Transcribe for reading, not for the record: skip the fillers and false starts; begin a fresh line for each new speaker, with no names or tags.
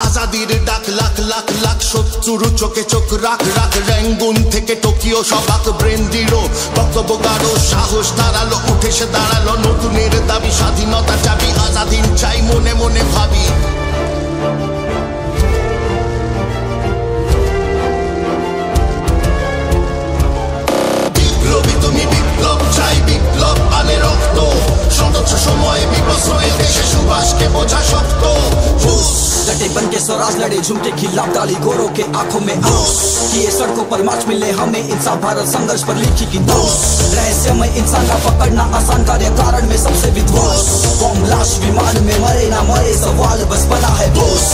আজাদির ডাক লাখ লাখ লাখ শত্রুর চোখে চোখ রাখ রাখ র্যাঙ্গুন থেকে টোকিও সবাক ব্রেন দিল বক্তব্য গাঢ় সাহস দাঁড়ালো উঠে সে দাঁড়ালো নতুনের দাবি স্বাধীনতা চাবি আজাদিন চাই মনে মনে ভাবি বিপ্লবী তুমি বিপ্লব চাই বিপ্লব আনে রক্ত সদস্য সময় বিবস্ত্র এ দেশে সুবাসকে বোঝা শক্ত
डटे बन के स्वराज लड़े झुम के खिलाफ डाली गोरों के आंखों में आंस किए सड़कों पर मार्च मिले हमें इंसान भारत संघर्ष पर लिखी किताब रहस्यमय इंसान का पकड़ना आसान कार्य कारण में सबसे विध्वंस बम लाश विमान में मरे ना मरे सवाल बस बना है बोस